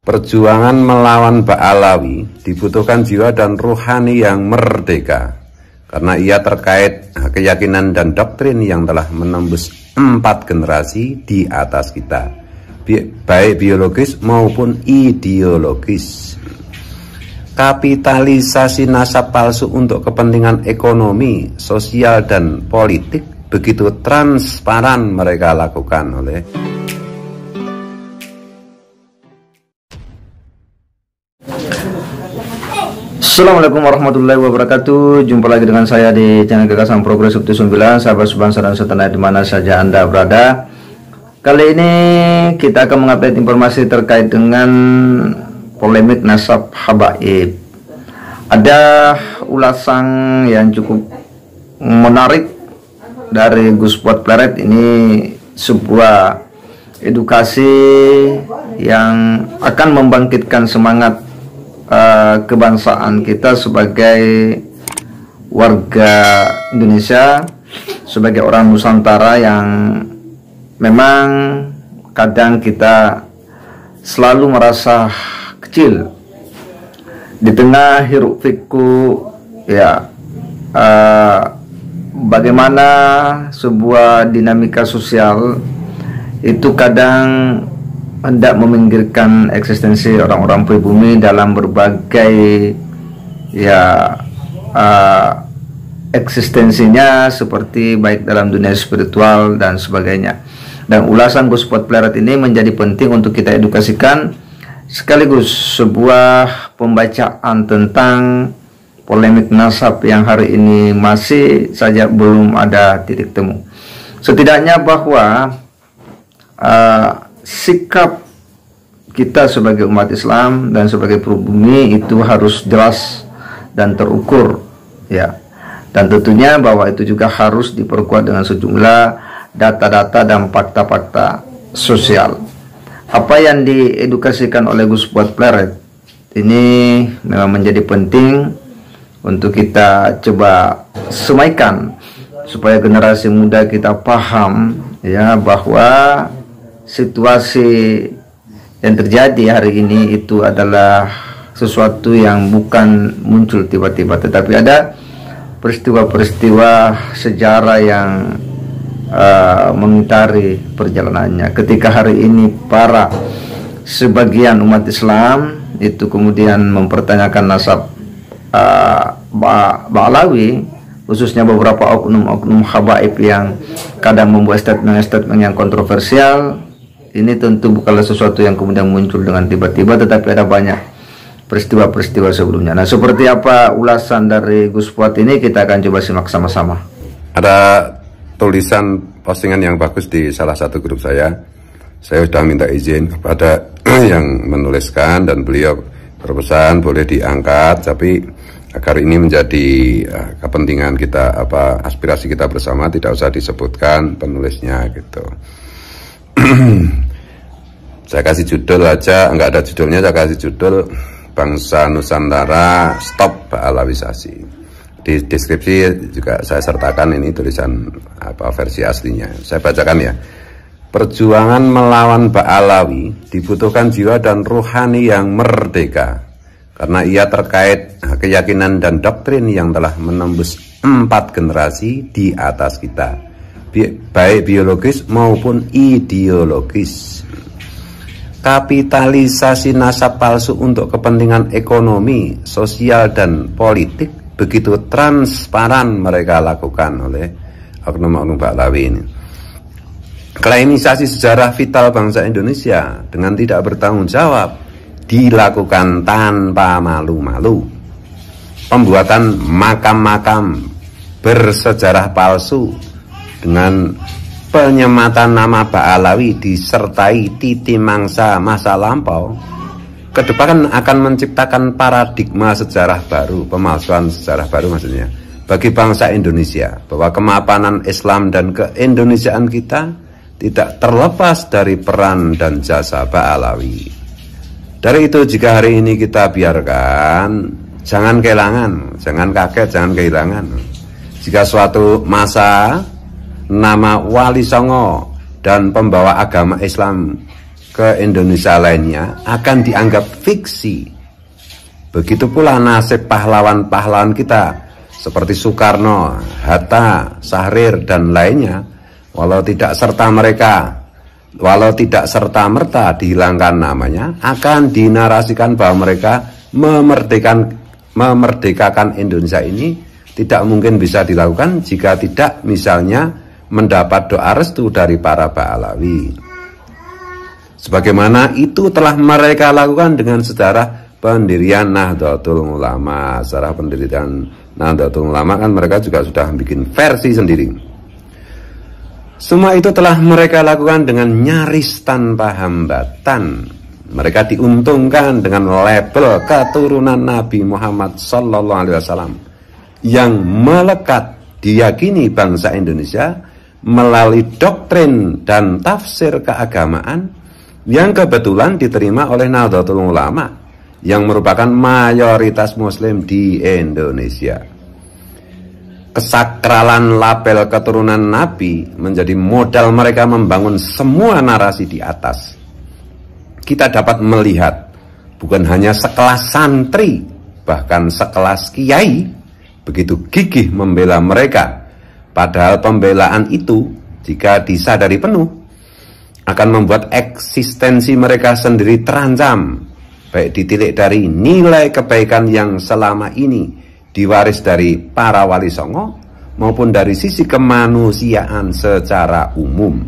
Perjuangan melawan Ba'alawi dibutuhkan jiwa dan rohani yang merdeka, karena ia terkait keyakinan dan doktrin yang telah menembus 4 generasi di atas kita, baik biologis maupun ideologis. Kapitalisasi nasab palsu untuk kepentingan ekonomi, sosial, dan politik begitu transparan mereka lakukan oleh Assalamualaikum warahmatullahi wabarakatuh. Jumpa lagi dengan saya di channel Gagasan Progres 9, sahabat sebangsa dan setanah di mana saja Anda berada. Kali ini kita akan mengupdate informasi terkait dengan polemik nasab habaib. Ada ulasan yang cukup menarik dari Gus Fuad Pleret. Ini sebuah edukasi yang akan membangkitkan semangat kebangsaan kita sebagai warga Indonesia, sebagai orang Nusantara yang memang kadang kita selalu merasa kecil di tengah hiruk pikuk ya. Bagaimana sebuah dinamika sosial itu kadang hendak meminggirkan eksistensi orang-orang pribumi dalam berbagai eksistensinya, seperti baik dalam dunia spiritual dan sebagainya. Dan ulasan Gus Fuad Pleret ini menjadi penting untuk kita edukasikan, sekaligus sebuah pembacaan tentang polemik nasab yang hari ini masih saja belum ada titik temu. Setidaknya bahwa sikap kita sebagai umat Islam dan sebagai pribumi itu harus jelas dan terukur ya. Dan tentunya bahwa itu juga harus diperkuat dengan sejumlah data-data dan fakta-fakta sosial. Apa yang diedukasikan oleh Gus Fuad Pleret ini memang menjadi penting untuk kita coba semaikan supaya generasi muda kita paham ya, bahwa situasi yang terjadi hari ini itu adalah sesuatu yang bukan muncul tiba-tiba, tetapi ada peristiwa-peristiwa sejarah yang mengitari perjalanannya. Ketika hari ini para sebagian umat Islam itu kemudian mempertanyakan nasab Ba'alawi, khususnya beberapa oknum-oknum habaib yang kadang membuat statement-statement yang kontroversial. Ini tentu bukanlah sesuatu yang kemudian muncul dengan tiba-tiba, tetapi ada banyak peristiwa-peristiwa sebelumnya. Nah, seperti apa ulasan dari Gus Fuad ini, kita akan coba simak sama-sama. Ada tulisan postingan yang bagus di salah satu grup saya. Saya sudah minta izin kepada yang menuliskan, dan beliau berpesan boleh diangkat, tapi agar ini menjadi kepentingan kita, aspirasi kita bersama, tidak usah disebutkan penulisnya gitu. Saya kasih judul aja, enggak ada judulnya, saya kasih judul Bangsa Nusantara Stop Ba'alawisasi. Di deskripsi juga saya sertakan ini tulisan versi aslinya. Saya bacakan ya. Perjuangan melawan Ba'alawi dibutuhkan jiwa dan rohani yang merdeka, karena ia terkait keyakinan dan doktrin yang telah menembus 4 generasi di atas kita, baik biologis maupun ideologis. Kapitalisasi nasab palsu untuk kepentingan ekonomi, sosial, dan politik begitu transparan mereka lakukan oleh oknum-oknum Ba'alawi ini. Klaimisasi sejarah vital bangsa Indonesia dengan tidak bertanggung jawab dilakukan tanpa malu-malu. Pembuatan makam-makam bersejarah palsu dengan penyematan nama Ba'alawi disertai titi mangsa masa lampau ke depan akan menciptakan paradigma sejarah baru, pemalsuan sejarah baru maksudnya, bagi bangsa Indonesia, bahwa kemapanan Islam dan keindonesiaan kita tidak terlepas dari peran dan jasa Ba'alawi. Dari itu, jika hari ini kita biarkan, jangan kehilangan, jangan kaget, jangan kehilangan. Jika suatu masa nama Wali Songo dan pembawa agama Islam ke Indonesia lainnya akan dianggap fiksi. Begitu pula nasib pahlawan-pahlawan kita seperti Soekarno, Hatta, Syahrir dan lainnya, walau tidak serta-merta dihilangkan namanya, akan dinarasikan bahwa mereka memerdekakan Indonesia ini tidak mungkin bisa dilakukan jika tidak misalnya mendapat doa restu dari para Ba'alawi. Sebagaimana itu telah mereka lakukan dengan sejarah pendirian Nahdlatul Ulama. Sejarah pendirian Nahdlatul Ulama kan mereka juga sudah bikin versi sendiri. Semua itu telah mereka lakukan dengan nyaris tanpa hambatan. Mereka diuntungkan dengan label keturunan Nabi Muhammad SAW yang melekat diyakini bangsa Indonesia melalui doktrin dan tafsir keagamaan yang kebetulan diterima oleh Nahdlatul Ulama yang merupakan mayoritas muslim di Indonesia. Kesakralan label keturunan Nabi menjadi modal mereka membangun semua narasi di atas. Kita dapat melihat bukan hanya sekelas santri, bahkan sekelas kiai begitu gigih membela mereka. Padahal pembelaan itu jika disadari penuh akan membuat eksistensi mereka sendiri terancam, baik ditilik dari nilai kebaikan yang selama ini diwaris dari para wali songo maupun dari sisi kemanusiaan secara umum,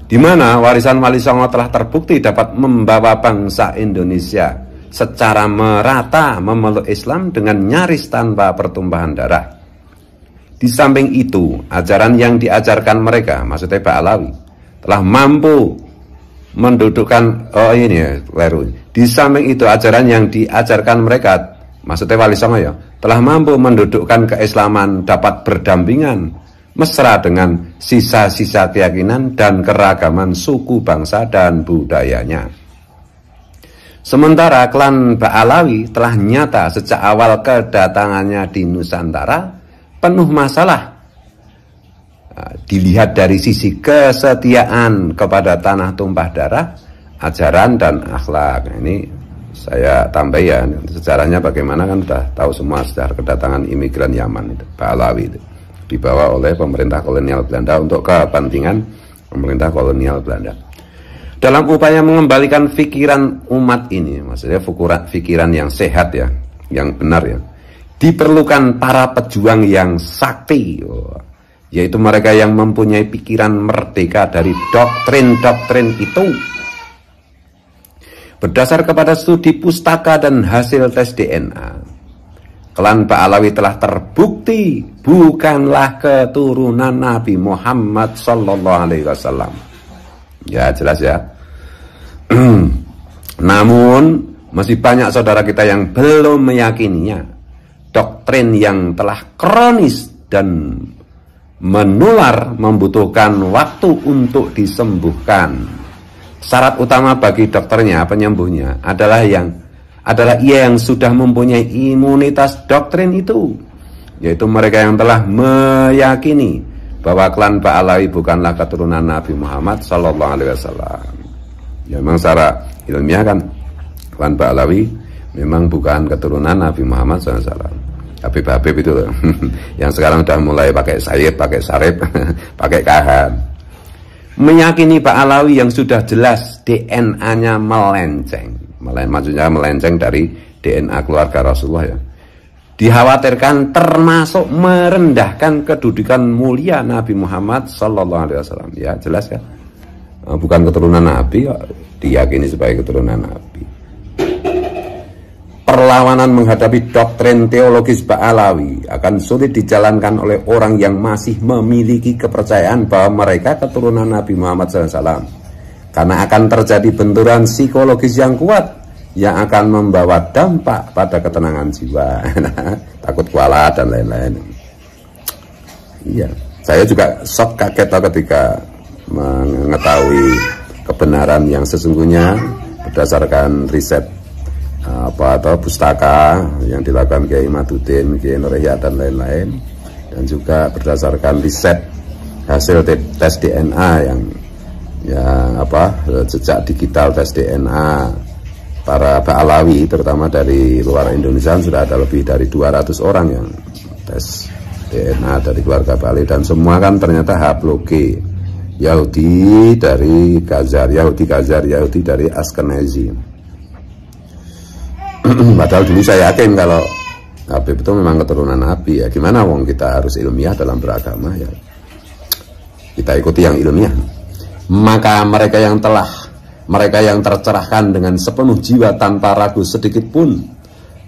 di mana warisan wali songo telah terbukti dapat membawa bangsa Indonesia secara merata memeluk Islam dengan nyaris tanpa pertumpahan darah. Di samping itu, ajaran yang diajarkan mereka, maksudnya Ba'alawi, telah mampu mendudukkan, di samping itu ajaran yang diajarkan mereka, maksudnya wali songo ya, telah mampu mendudukkan keislaman dapat berdampingan mesra dengan sisa-sisa keyakinan dan keragaman suku bangsa dan budayanya. Sementara klan Ba'alawi telah nyata sejak awal kedatangannya di Nusantara penuh masalah. Dilihat dari sisi kesetiaan kepada tanah tumpah darah, ajaran dan akhlak. Ini saya tambah ya, sejarahnya bagaimana kan sudah tahu semua sejarah kedatangan imigran Yaman itu, Ba'alawi itu dibawa oleh pemerintah kolonial Belanda untuk kepentingan pemerintah kolonial Belanda. Dalam upaya mengembalikan pikiran umat ini, maksudnya pikiran yang sehat ya, yang benar ya, diperlukan para pejuang yang sakti, yaitu mereka yang mempunyai pikiran merdeka dari doktrin-doktrin itu. Berdasar kepada studi pustaka dan hasil tes DNA, klan Ba'alawi telah terbukti bukanlah keturunan Nabi Muhammad SAW. Ya jelas ya. Namun masih banyak saudara kita yang belum meyakininya. Doktrin yang telah kronis dan menular membutuhkan waktu untuk disembuhkan. Syarat utama bagi dokternya, penyembuhnya adalah ia yang sudah mempunyai imunitas doktrin itu, yaitu mereka yang telah meyakini bahwa klan Ba'alawi bukanlah keturunan Nabi Muhammad SAW. Ya memang secara ilmiah kan klan Ba'alawi memang bukan keturunan Nabi Muhammad SAW. Habib-habib itu yang sekarang sudah mulai pakai sayid, pakai sarip, pakai kahan, meyakini Ba'alawi yang sudah jelas DNA-nya melenceng. Maksudnya melenceng dari DNA keluarga Rasulullah ya. Dikhawatirkan termasuk merendahkan kedudukan mulia Nabi Muhammad SAW. Ya jelas ya, bukan keturunan Nabi, diyakini sebagai keturunan Nabi. Perlawanan menghadapi doktrin teologis Ba'alawi akan sulit dijalankan oleh orang yang masih memiliki kepercayaan bahwa mereka keturunan Nabi Muhammad SAW, karena akan terjadi benturan psikologis yang kuat yang akan membawa dampak pada ketenangan jiwa, takut kualat dan lain-lain. Iya, saya juga shock, kaget ketika mengetahui kebenaran yang sesungguhnya berdasarkan riset atau pustaka yang dilakukan Kiai Maduddin, Kiai Nur Yahya dan lain-lain, dan juga berdasarkan riset hasil tes DNA ya jejak digital tes DNA para Ba'alawi terutama dari luar Indonesia sudah ada lebih dari 200 orang yang tes DNA dari keluarga Ba'alawi, dan semua kan ternyata haploge Yahudi dari Khazar, Yahudi dari Ashkenazi. Padahal dulu saya yakin kalau Habib itu memang keturunan Nabi, ya gimana wong kita harus ilmiah dalam beragama, ya kita ikuti yang ilmiah. Maka mereka yang tercerahkan dengan sepenuh jiwa tanpa ragu sedikit pun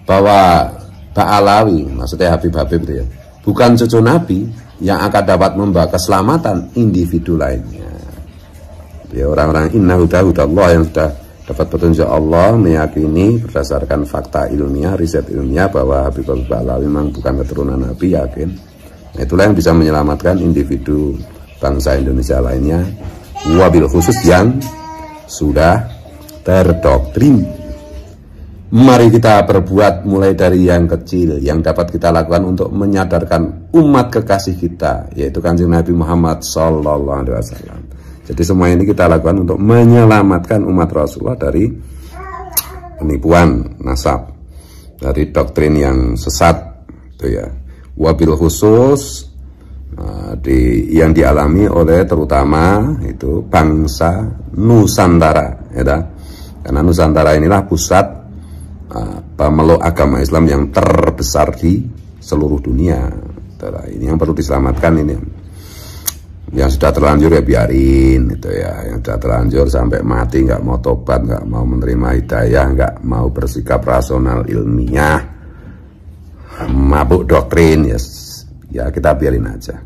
bahwa Ba'alawi, maksudnya Habib-Habib itu ya, bukan cucu Nabi yang akan dapat membawa keselamatan individu lainnya. Ya, orang-orang inna hudahudallah yang sudah dapat petunjuk Allah meyakini berdasarkan fakta ilmiah, riset ilmiah bahwa Habib Ba'alawi memang bukan keturunan Nabi, yakin. Nah, itulah yang bisa menyelamatkan individu bangsa Indonesia lainnya, wabil khusus yang sudah terdoktrin. Mari kita berbuat mulai dari yang kecil yang dapat kita lakukan untuk menyadarkan umat kekasih kita, yaitu Kanjeng Nabi Muhammad SAW. Jadi semua ini kita lakukan untuk menyelamatkan umat Rasulullah dari penipuan nasab, dari doktrin yang sesat, itu ya. Wabil khusus yang dialami oleh terutama itu bangsa Nusantara, ya. Karena Nusantara inilah pusat pemeluk agama Islam yang terbesar di seluruh dunia. Ini yang perlu diselamatkan ini. Yang sudah terlanjur ya biarin, itu ya. Yang sudah terlanjur sampai mati nggak mau tobat, nggak mau menerima hidayah, nggak mau bersikap rasional ilmiah, mabuk doktrin, ya kita biarin aja.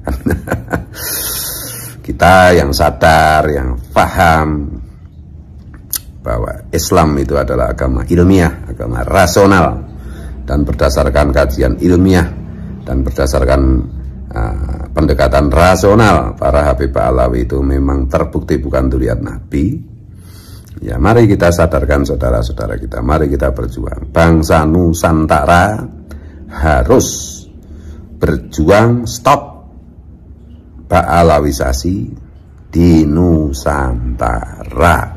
Kita yang sadar, yang paham bahwa Islam itu adalah agama ilmiah, agama rasional, dan berdasarkan kajian ilmiah dan berdasarkan pendekatan rasional para Habib Ba'alawi itu memang terbukti bukan dzurriyyat Nabi. Ya, mari kita sadarkan saudara-saudara kita, mari kita berjuang. Bangsa Nusantara harus berjuang stop Ba'alawisasi di Nusantara.